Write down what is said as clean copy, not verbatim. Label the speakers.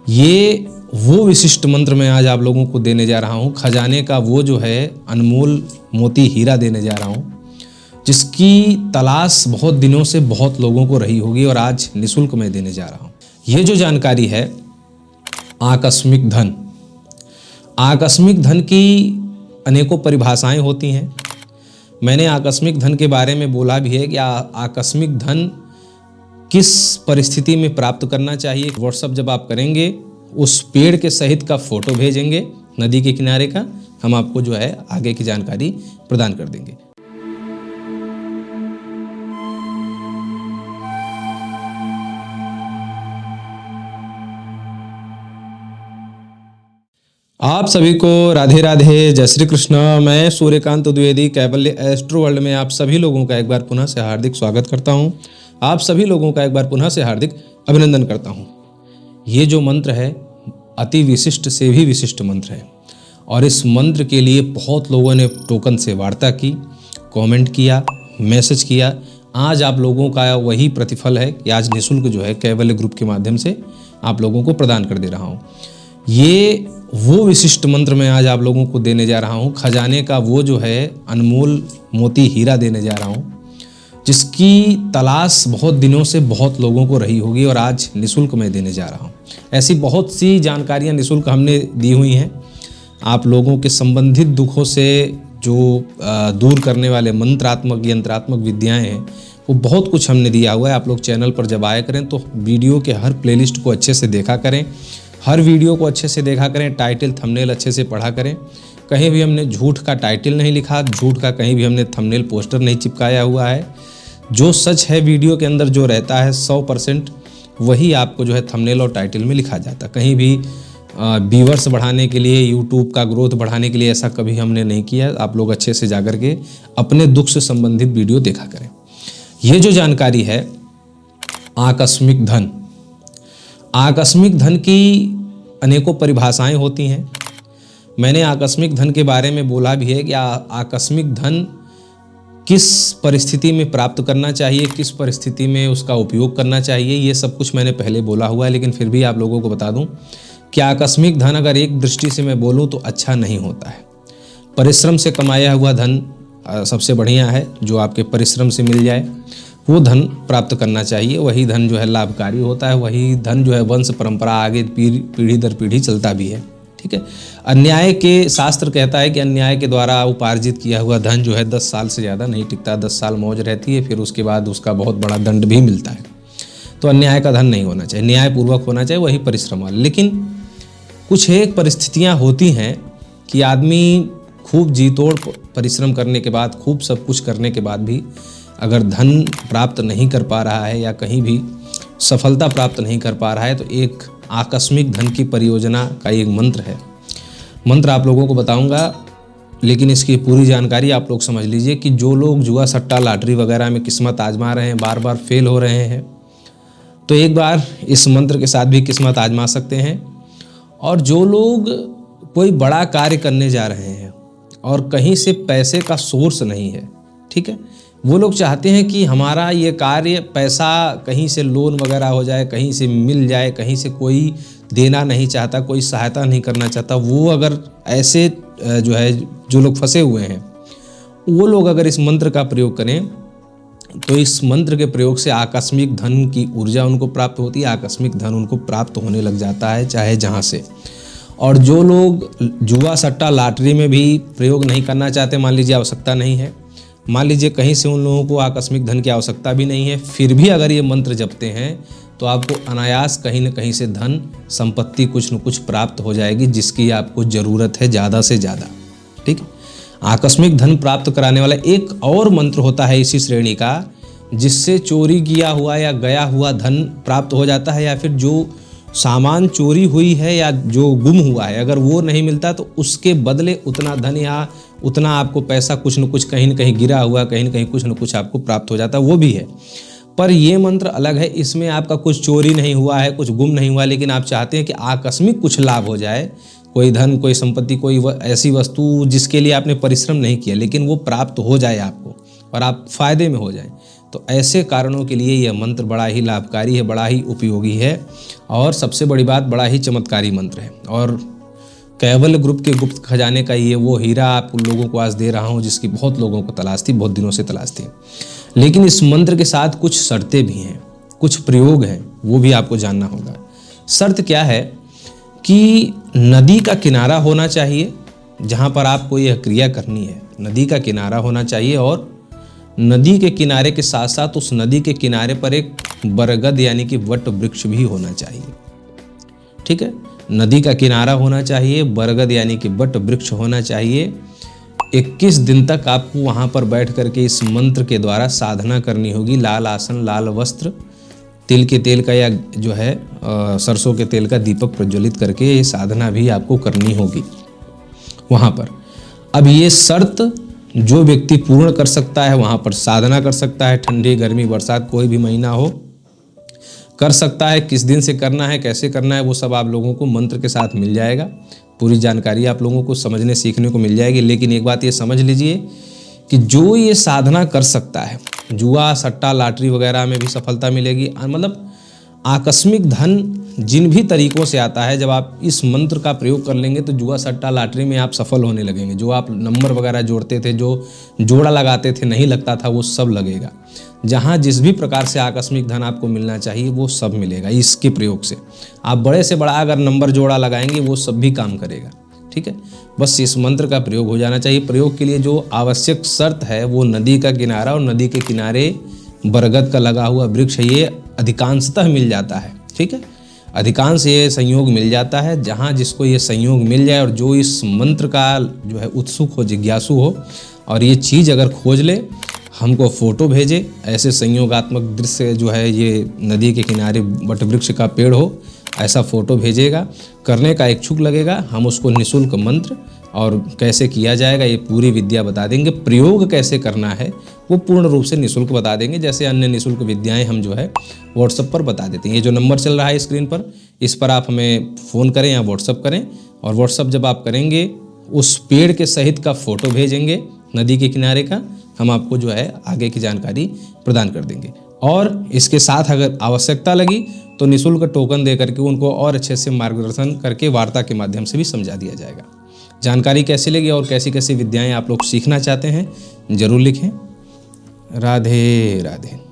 Speaker 1: ये वो विशिष्ट मंत्र मैं आज आप लोगों को देने जा रहा हूँ। खजाने का वो जो है अनमोल मोती हीरा देने जा रहा हूँ, जिसकी तलाश बहुत दिनों से बहुत लोगों को रही होगी और आज निःशुल्क मैं देने जा रहा हूँ। ये जो जानकारी है आकस्मिक धन। आकस्मिक धन की अनेकों परिभाषाएं होती हैं। मैंने आकस्मिक धन के बारे में बोला भी है कि आकस्मिक धन किस परिस्थिति में प्राप्त करना चाहिए। व्हाट्सअप जब आप करेंगे उस पेड़ के सहित का फोटो भेजेंगे नदी के किनारे का, हम आपको जो है आगे की जानकारी प्रदान कर देंगे। आप सभी को राधे राधे, जय श्री कृष्ण। मैं सूर्यकांत द्विवेदी कैवल्य एस्ट्रो वर्ल्ड में आप सभी लोगों का एक बार पुनः से हार्दिक स्वागत करता हूं। आप सभी लोगों का एक बार पुनः से हार्दिक अभिनंदन करता हूं। ये जो मंत्र है अति विशिष्ट से भी विशिष्ट मंत्र है और इस मंत्र के लिए बहुत लोगों ने टोकन से वार्ता की, कमेंट किया, मैसेज किया। आज आप लोगों का वही प्रतिफल है कि आज निःशुल्क जो है कैवल्य ग्रुप के माध्यम से आप लोगों को प्रदान कर दे रहा हूँ। ये वो विशिष्ट मंत्र मैं आज आप लोगों को देने जा रहा हूँ। खजाने का वो जो है अनमोल मोती हीरा देने जा रहा हूँ, जिसकी तलाश बहुत दिनों से बहुत लोगों को रही होगी और आज निःशुल्क मैं देने जा रहा हूँ। ऐसी बहुत सी जानकारियाँ निःशुल्क हमने दी हुई हैं। आप लोगों के संबंधित दुखों से जो दूर करने वाले मंत्रात्मक यंत्रात्मक विद्याएं हैं वो बहुत कुछ हमने दिया हुआ है। आप लोग चैनल पर जब आया करें तो वीडियो के हर प्लेलिस्ट को अच्छे से देखा करें, हर वीडियो को अच्छे से देखा करें, टाइटल थंबनेल अच्छे से पढ़ा करें। कहीं भी हमने झूठ का टाइटल नहीं लिखा, झूठ का कहीं भी हमने थंबनेल पोस्टर नहीं चिपकाया हुआ है। जो सच है वीडियो के अंदर जो रहता है 100% वही आपको जो है थंबनेल और टाइटल में लिखा जाता है। कहीं भी व्यूअर्स बढ़ाने के लिए, यूट्यूब का ग्रोथ बढ़ाने के लिए ऐसा कभी हमने नहीं किया। आप लोग अच्छे से जाकर के अपने दुख से संबंधित वीडियो देखा करें। ये जो जानकारी है आकस्मिक धन। आकस्मिक धन की अनेकों परिभाषाएं होती हैं। मैंने आकस्मिक धन के बारे में बोला भी है कि आकस्मिक धन किस परिस्थिति में प्राप्त करना चाहिए, किस परिस्थिति में उसका उपयोग करना चाहिए, ये सब कुछ मैंने पहले बोला हुआ है। लेकिन फिर भी आप लोगों को बता दूं कि आकस्मिक धन अगर एक दृष्टि से मैं बोलूं तो अच्छा नहीं होता है। परिश्रम से कमाया हुआ धन सबसे बढ़िया है, जो आपके परिश्रम से मिल जाए वो धन प्राप्त करना चाहिए। वही धन जो है लाभकारी होता है, वही धन जो है वंश परंपरा आगे पीढ़ी दर पीढ़ी चलता भी है। ठीक है। अन्याय के शास्त्र कहता है कि अन्याय के द्वारा उपार्जित किया हुआ धन जो है 10 साल से ज़्यादा नहीं टिकता। 10 साल मौज रहती है, फिर उसके बाद उसका बहुत बड़ा दंड भी मिलता है। तो अन्याय का धन नहीं होना चाहिए, न्यायपूर्वक होना चाहिए, वही परिश्रम वाला। लेकिन कुछ एक परिस्थितियाँ होती हैं कि आदमी खूब जी तोड़ परिश्रम करने के बाद, खूब सब कुछ करने के बाद भी अगर धन प्राप्त नहीं कर पा रहा है या कहीं भी सफलता प्राप्त नहीं कर पा रहा है, तो एक आकस्मिक धन की परियोजना का एक मंत्र है। मंत्र आप लोगों को बताऊंगा, लेकिन इसकी पूरी जानकारी आप लोग समझ लीजिए कि जो लोग जुआ सट्टा लॉटरी वगैरह में किस्मत आजमा रहे हैं, बार बार फेल हो रहे हैं, तो एक बार इस मंत्र के साथ भी किस्मत आजमा सकते हैं। और जो लोग कोई बड़ा कार्य करने जा रहे हैं और कहीं से पैसे का सोर्स नहीं है, ठीक है, वो लोग चाहते हैं कि हमारा ये कार्य पैसा कहीं से लोन वगैरह हो जाए, कहीं से मिल जाए, कहीं से कोई देना नहीं चाहता, कोई सहायता नहीं करना चाहता। वो अगर ऐसे जो है जो लोग फंसे हुए हैं, वो लोग अगर इस मंत्र का प्रयोग करें तो इस मंत्र के प्रयोग से आकस्मिक धन की ऊर्जा उनको प्राप्त होती है। आकस्मिक धन उनको प्राप्त होने लग जाता है चाहे जहाँ से। और जो लोग जुआ सट्टा लॉटरी में भी प्रयोग नहीं करना चाहते, मान लीजिए आवश्यकता नहीं है, मान लीजिए कहीं से उन लोगों को आकस्मिक धन की आवश्यकता भी नहीं है, फिर भी अगर ये मंत्र जपते हैं तो आपको अनायास कहीं न कहीं से धन संपत्ति कुछ न कुछ प्राप्त हो जाएगी, जिसकी आपको ज़रूरत है ज़्यादा से ज़्यादा। ठीक है। आकस्मिक धन प्राप्त कराने वाला एक और मंत्र होता है इसी श्रेणी का, जिससे चोरी किया हुआ या गया हुआ धन प्राप्त हो जाता है, या फिर जो सामान चोरी हुई है या जो गुम हुआ है अगर वो नहीं मिलता तो उसके बदले उतना धन या उतना आपको पैसा कुछ न कुछ कहीं न कहीं गिरा हुआ, कहीं न कहीं कुछ न कुछ आपको प्राप्त हो जाता है, वो भी है। पर ये मंत्र अलग है, इसमें आपका कुछ चोरी नहीं हुआ है, कुछ गुम नहीं हुआ, लेकिन आप चाहते हैं कि आकस्मिक कुछ लाभ हो जाए, कोई धन, कोई संपत्ति, कोई ऐसी वस्तु जिसके लिए आपने परिश्रम नहीं किया लेकिन वो प्राप्त हो जाए आपको और आप फायदे में हो जाए। तो ऐसे कारणों के लिए यह मंत्र बड़ा ही लाभकारी है, बड़ा ही उपयोगी है और सबसे बड़ी बात बड़ा ही चमत्कारी मंत्र है। और कैवल्य ग्रुप के गुप्त खजाने का ये वो हीरा आप लोगों को आज दे रहा हूँ जिसकी बहुत लोगों को तलाश थी, बहुत दिनों से तलाश थी। लेकिन इस मंत्र के साथ कुछ शर्तें भी हैं, कुछ प्रयोग हैं, वो भी आपको जानना होगा। शर्त क्या है कि नदी का किनारा होना चाहिए जहाँ पर आपको यह क्रिया करनी है। नदी का किनारा होना चाहिए और नदी के किनारे के साथ साथ उस नदी के किनारे पर एक बरगद यानी कि वट वृक्ष भी होना चाहिए। ठीक है, नदी का किनारा होना चाहिए, बरगद यानी कि वट वृक्ष होना चाहिए। 21 दिन तक आपको वहाँ पर बैठ करके इस मंत्र के द्वारा साधना करनी होगी। लाल आसन, लाल वस्त्र, तिल के तेल का या जो है सरसों के तेल का दीपक प्रज्वलित करके ये साधना भी आपको करनी होगी वहाँ पर। अब ये शर्त जो व्यक्ति पूर्ण कर सकता है वहाँ पर साधना कर सकता है। ठंडी, गर्मी, बरसात कोई भी महीना हो कर सकता है। किस दिन से करना है, कैसे करना है, वो सब आप लोगों को मंत्र के साथ मिल जाएगा। पूरी जानकारी आप लोगों को समझने सीखने को मिल जाएगी। लेकिन एक बात ये समझ लीजिए कि जो ये साधना कर सकता है, जुआ, सट्टा, लॉटरी वगैरह में भी सफलता मिलेगी। मतलब आकस्मिक धन जिन भी तरीकों से आता है, जब आप इस मंत्र का प्रयोग कर लेंगे तो जुआ, सट्टा, लॉटरी में आप सफल होने लगेंगे। जो आप नंबर वगैरह जोड़ते थे, जो जोड़ा लगाते थे, नहीं लगता था, वो सब लगेगा। जहाँ जिस भी प्रकार से आकस्मिक धन आपको मिलना चाहिए वो सब मिलेगा इसके प्रयोग से। आप बड़े से बड़ा अगर नंबर जोड़ा लगाएंगे वो सब भी काम करेगा। ठीक है, बस इस मंत्र का प्रयोग हो जाना चाहिए। प्रयोग के लिए जो आवश्यक शर्त है वो नदी का किनारा और नदी के किनारे बरगद का लगा हुआ वृक्ष है। ये अधिकांशतः मिल जाता है। ठीक है, अधिकांश ये संयोग मिल जाता है। जहाँ जिसको ये संयोग मिल जाए और जो इस मंत्र का जो है उत्सुक हो, जिज्ञासु हो और ये चीज़ अगर खोज ले, हमको फ़ोटो भेजे। ऐसे संयोगात्मक दृश्य जो है, ये नदी के किनारे वट वृक्ष का पेड़ हो, ऐसा फ़ोटो भेजेगा। करने का इच्छुक लगेगा, हम उसको निःशुल्क मंत्र और कैसे किया जाएगा ये पूरी विद्या बता देंगे। प्रयोग कैसे करना है वो पूर्ण रूप से निःशुल्क बता देंगे, जैसे अन्य निःशुल्क विद्याएं हम जो है व्हाट्सएप पर बता देते हैं। ये जो नंबर चल रहा है स्क्रीन पर, इस पर आप हमें फ़ोन करें या व्हाट्सएप करें। और व्हाट्सएप जब आप करेंगे उस पेड़ के सहित का फ़ोटो भेजेंगे नदी के किनारे का, हम आपको जो है आगे की जानकारी प्रदान कर देंगे। और इसके साथ अगर आवश्यकता लगी तो निःशुल्क टोकन दे करके उनको और अच्छे से मार्गदर्शन करके वार्ता के माध्यम से भी समझा दिया जाएगा। जानकारी कैसी लगी और कैसी कैसी विद्याएं आप लोग सीखना चाहते हैं ज़रूर लिखें। राधे राधे।